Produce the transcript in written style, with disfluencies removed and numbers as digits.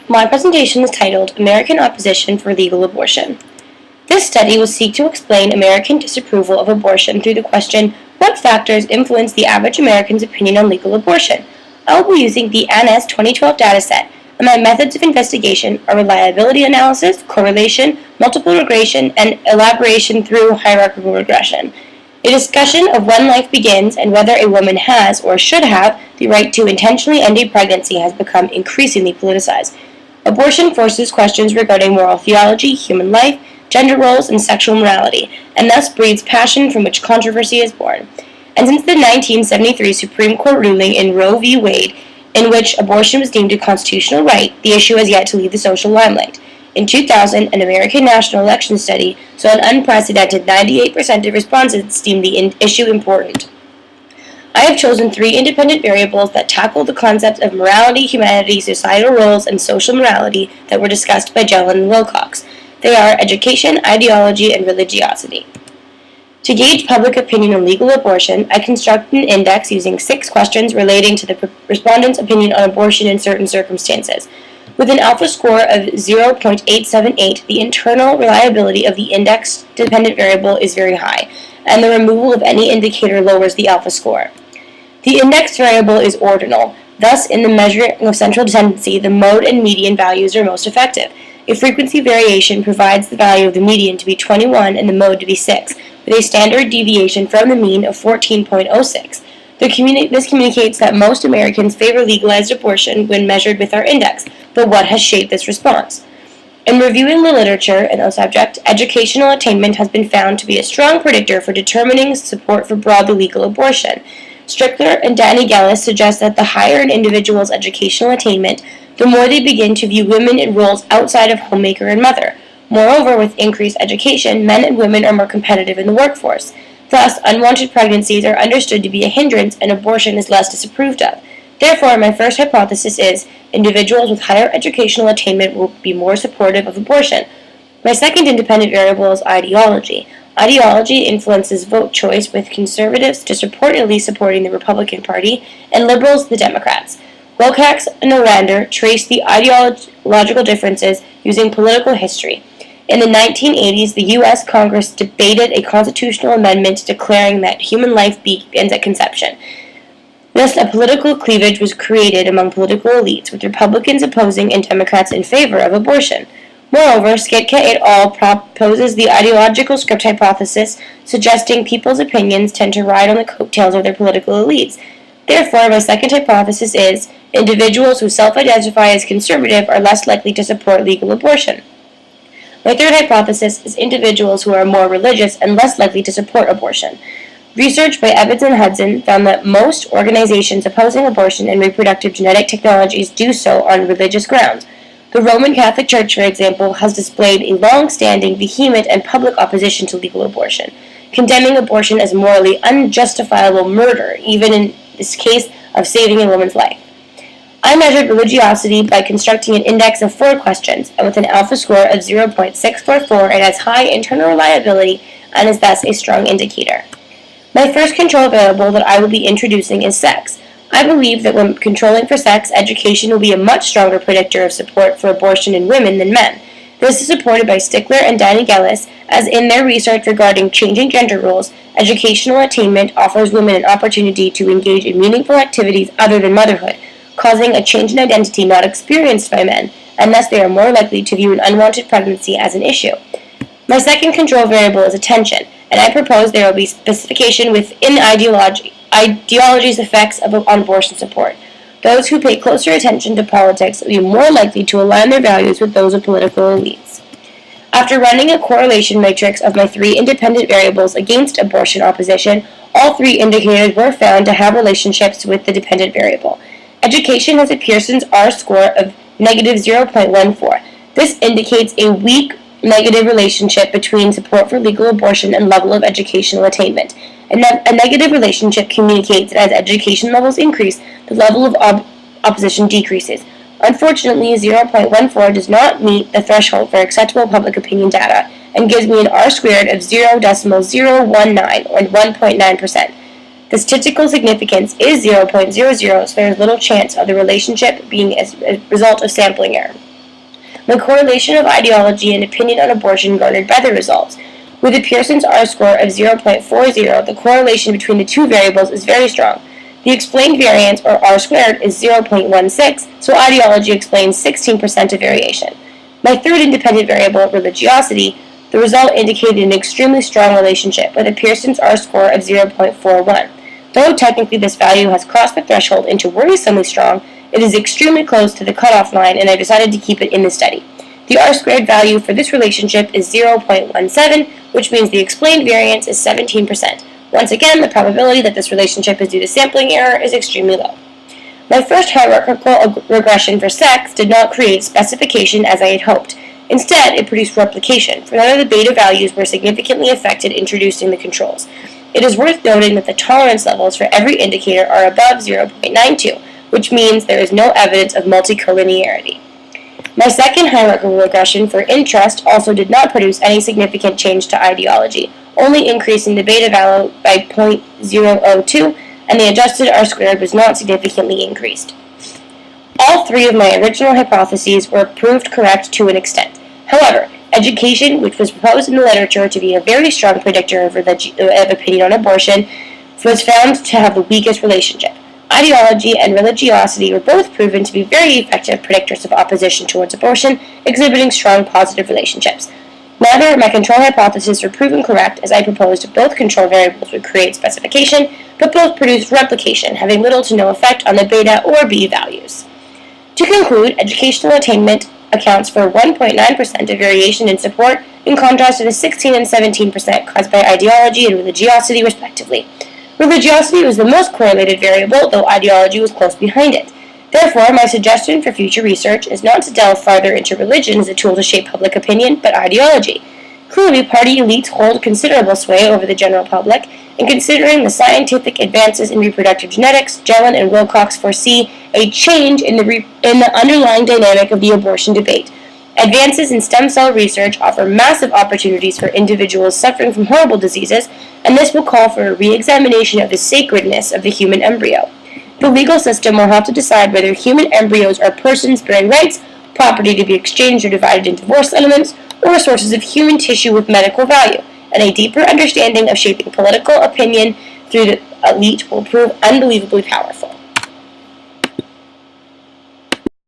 My presentation is titled American Opposition for Legal Abortion. This study will seek to explain American disapproval of abortion through the question, what factors influence the average American's opinion on legal abortion? I will be using the ANS 2012 dataset, and my methods of investigation are reliability analysis, correlation, multiple regression, and elaboration through hierarchical regression. A discussion of when life begins and whether a woman has or should have the right to intentionally end a pregnancy has become increasingly politicized. Abortion forces questions regarding moral theology, human life, gender roles, and sexual morality, and thus breeds passion from which controversy is born. And since the 1973 Supreme Court ruling in Roe v. Wade, in which abortion was deemed a constitutional right, the issue has yet to leave the social limelight. In 2000, an American national election study saw an unprecedented 98% of respondents deemed the issue important. I have chosen 3 independent variables that tackle the concepts of morality, humanity, societal roles, and social morality that were discussed by Gellin and Wilcox. They are education, ideology, and religiosity. To gauge public opinion on legal abortion, I constructed an index using 6 questions relating to the respondent's opinion on abortion in certain circumstances. With an alpha score of 0.878, the internal reliability of the index-dependent variable is very high, and the removal of any indicator lowers the alpha score. The index variable is ordinal, thus in the measuring of central tendency, the mode and median values are most effective. A frequency variation provides the value of the median to be 21 and the mode to be 6, with a standard deviation from the mean of 14.06. This communicates that most Americans favor legalized abortion when measured with our index, but what has shaped this response? In reviewing the literature in the subject, educational attainment has been found to be a strong predictor for determining support for broadly legal abortion. Strickler and Danny Gellis suggest that the higher an individual's educational attainment, the more they begin to view women in roles outside of homemaker and mother. Moreover, with increased education, men and women are more competitive in the workforce. Thus, unwanted pregnancies are understood to be a hindrance and abortion is less disapproved of. Therefore, my first hypothesis is individuals with higher educational attainment will be more supportive of abortion. My second independent variable is ideology. Ideology influences vote choice, with conservatives disproportionately supporting the Republican Party and liberals the Democrats. Wilcox and Orander traced the ideological differences using political history. In the 1980s, the U.S. Congress debated a constitutional amendment declaring that human life begins at conception. Thus, a political cleavage was created among political elites, with Republicans opposing and Democrats in favor of abortion. Moreover, Skitka et al. Proposes the ideological script hypothesis, suggesting people's opinions tend to ride on the coattails of their political elites. Therefore, my second hypothesis is individuals who self-identify as conservative are less likely to support legal abortion. My third hypothesis is individuals who are more religious and less likely to support abortion. Research by Evans and Hudson found that most organizations opposing abortion and reproductive genetic technologies do so on religious grounds. The Roman Catholic Church, for example, has displayed a long-standing, vehement, and public opposition to legal abortion, condemning abortion as morally unjustifiable murder, even in this case of saving a woman's life. I measured religiosity by constructing an index of 4 questions, and with an alpha score of 0.644, it has high internal reliability and is thus a strong indicator. My first control variable that I will be introducing is sex. I believe that when controlling for sex, education will be a much stronger predictor of support for abortion in women than men. This is supported by Stickler and Danny Gellis, as in their research regarding changing gender roles, educational attainment offers women an opportunity to engage in meaningful activities other than motherhood, causing a change in identity not experienced by men, and thus they are more likely to view an unwanted pregnancy as an issue. My second control variable is attention, and I propose there will be specification within ideology's effects on abortion support. Those who pay closer attention to politics will be more likely to align their values with those of political elites. After running a correlation matrix of my 3 independent variables against abortion opposition, all 3 indicators were found to have relationships with the dependent variable. Education has a Pearson's R-score of negative 0.14. This indicates a weak negative relationship between support for legal abortion and level of educational attainment. A negative relationship communicates that as education levels increase, the level of opposition decreases. Unfortunately, 0.14 does not meet the threshold for acceptable public opinion data and gives me an R-squared of 0.019 or 1.9%. The statistical significance is 0.00, so there is little chance of the relationship being as a result of sampling error. The correlation of ideology and opinion on abortion garnered by the results. With a Pearson's R-score of 0.40, the correlation between the two variables is very strong. The explained variance, or R-squared, is 0.16, so ideology explains 16% of variation. My third independent variable, religiosity, the result indicated an extremely strong relationship, with a Pearson's R-score of 0.41. Though technically this value has crossed the threshold into worrisomely strong, it is extremely close to the cutoff line, and I decided to keep it in the study. The R-squared value for this relationship is 0.17, which means the explained variance is 17%. Once again, the probability that this relationship is due to sampling error is extremely low. My first hierarchical regression for sex did not create specification as I had hoped. Instead, it produced replication, for none of the beta values were significantly affected introducing the controls. It is worth noting that the tolerance levels for every indicator are above 0.92, which means there is no evidence of multicollinearity. My second hierarchical regression for interest also did not produce any significant change to ideology, only increasing the beta value by 0.002, and the adjusted R-squared was not significantly increased. All three of my original hypotheses were proved correct to an extent. However, education, which was proposed in the literature to be a very strong predictor of opinion on abortion, was found to have the weakest relationship. Ideology and religiosity were both proven to be very effective predictors of opposition towards abortion, exhibiting strong positive relationships. Neither of my control hypotheses were proven correct, as I proposed both control variables would create specification, but both produced replication, having little to no effect on the beta or B values. To conclude, educational attainment accounts for 1.9% of variation in support, in contrast to the 16 and 17% caused by ideology and religiosity, respectively. Religiosity was the most correlated variable, though ideology was close behind it. Therefore, my suggestion for future research is not to delve farther into religion as a tool to shape public opinion, but ideology. Clearly, party elites hold considerable sway over the general public, and considering the scientific advances in reproductive genetics, Jelen and Wilcox foresee a change in the underlying dynamic of the abortion debate. Advances in stem cell research offer massive opportunities for individuals suffering from horrible diseases, and this will call for a re-examination of the sacredness of the human embryo. The legal system will have to decide whether human embryos are persons bearing rights, property to be exchanged or divided in divorce settlements, or sources of human tissue with medical value, and a deeper understanding of shaping political opinion through the elite will prove unbelievably powerful.